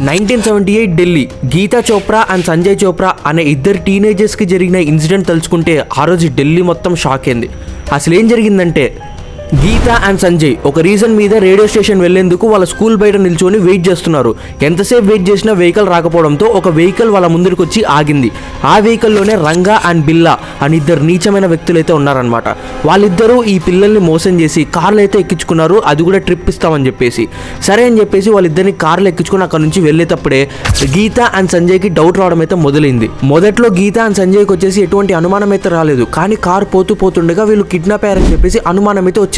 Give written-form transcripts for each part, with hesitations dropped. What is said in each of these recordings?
1978 Delhi. Gita Chopra and Sanjay Chopra అనే ఇద్దరు టీనేజర్స్కి జరిగిన ఇన్సిడెంట్ తలుచుకుంటే ఆ రోజు ఢిల్లీ మొత్తం షాక్ అయింది. అసలు ఏం జరిగిందంటే, గీతా అండ్ సంజయ్ ఒక రీజన్ మీద రేడియో స్టేషన్ వెళ్లేందుకు వాళ్ళ స్కూల్ బయట నిల్చొని వెయిట్ చేస్తున్నారు. ఎంతసేపు వెయిట్ చేసినా వెహికల్ రాకపోవడంతో ఒక వెహికల్ వాళ్ళ ముందుకు వచ్చి ఆగింది. ఆ వెహికల్లోనే రంగా అండ్ బిల్లా అని ఇద్దరు నీచమైన వ్యక్తులైతే ఉన్నారనమాట. వాళ్ళిద్దరూ ఈ పిల్లల్ని మోసం చేసి కార్లు అయితే ఎక్కించుకున్నారు, అది కూడా ట్రిప్ ఇస్తామని చెప్పేసి. సరే అని చెప్పేసి వాళ్ళిద్దరిని కార్లు ఎక్కించుకుని అక్కడ నుంచి వెళ్ళేటప్పుడే గీతా అండ్ సంజయ్కి డౌట్ రావడం అయితే మొదలైంది. మొదట్లో గీతా అండ్ సంజయ్కి వచ్చేసి ఎటువంటి అనుమానం అయితే రాలేదు, కానీ కారు పోతుండగా వీళ్ళు కిడ్నాప్ అయ్యారని చెప్పేసి అనుమానం అయితే వచ్చిందనమాట.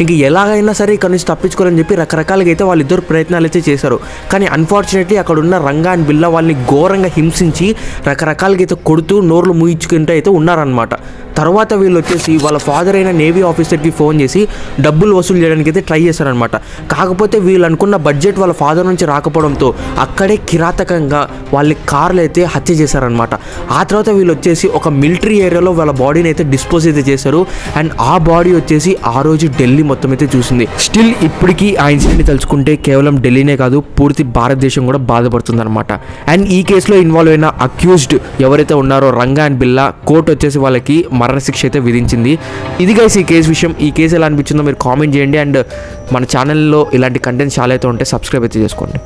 ఇంక ఎలాగైనా సరే ఇక్కడ నుంచి తప్పించుకోవాలని చెప్పి రకరకాలుగా అయితే వాళ్ళిద్దరు ప్రయత్నాలు అయితే చేశారు. కానీ అన్ఫార్చునేట్లీ అక్కడ ఉన్న రంగా అండ్ బిల్లా వాళ్ళని ఘోరంగా హింసించి రకరకాలుగా అయితే కొడుతూ నోర్లు మూయించుకుంటూ అయితే ఉన్నారనమాట. తర్వాత వీళ్ళు వచ్చేసి వాళ్ళ ఫాదర్ అయిన నేవీ ఆఫీసర్కి ఫోన్ చేసి డబ్బులు వసూలు చేయడానికి అయితే ట్రై చేశారనమాట. కాకపోతే వీళ్ళు అనుకున్న బడ్జెట్ వాళ్ళ ఫాదర్ నుంచి రాకపోవడంతో అక్కడే కిరాతకంగా వాళ్ళ కార్లు అయితే హత్య చేశారనమాట. ఆ తర్వాత వీళ్ళు వచ్చేసి ఒక మిలిటరీ ఏరియాలో వాళ్ళ బాడీని అయితే డిస్పోజ్ అయితే చేశారు. అండ్ ఆ బాడీ వచ్చేసి ఆ రోజు ఢిల్లీ మొత్తం అయితే చూసింది. స్టిల్ ఇప్పటికీ ఆ ఇన్సిడెంట్ని తలుచుకుంటే కేవలం ఢిల్లీనే కాదు, పూర్తి భారతదేశం కూడా బాధపడుతుంది అనమాట. అండ్ ఈ కేసులో ఇన్వాల్వ్ అయిన అక్యూజ్డ్ ఎవరైతే ఉన్నారో రంగా అండ్ బిల్లా, కోర్టు వచ్చేసి వాళ్ళకి మరణశిక్ష అయితే విధించింది. ఇది గైస్ ఈ కేసు విషయం. ఈ కేసు ఎలా అనిపించిందో మీరు కామెంట్ చేయండి. అండ్ మన ఛానల్లో ఇలాంటి కంటెంట్స్ చాలా అయితే ఉంటే సబ్స్క్రైబ్ అయితే చేసుకోండి.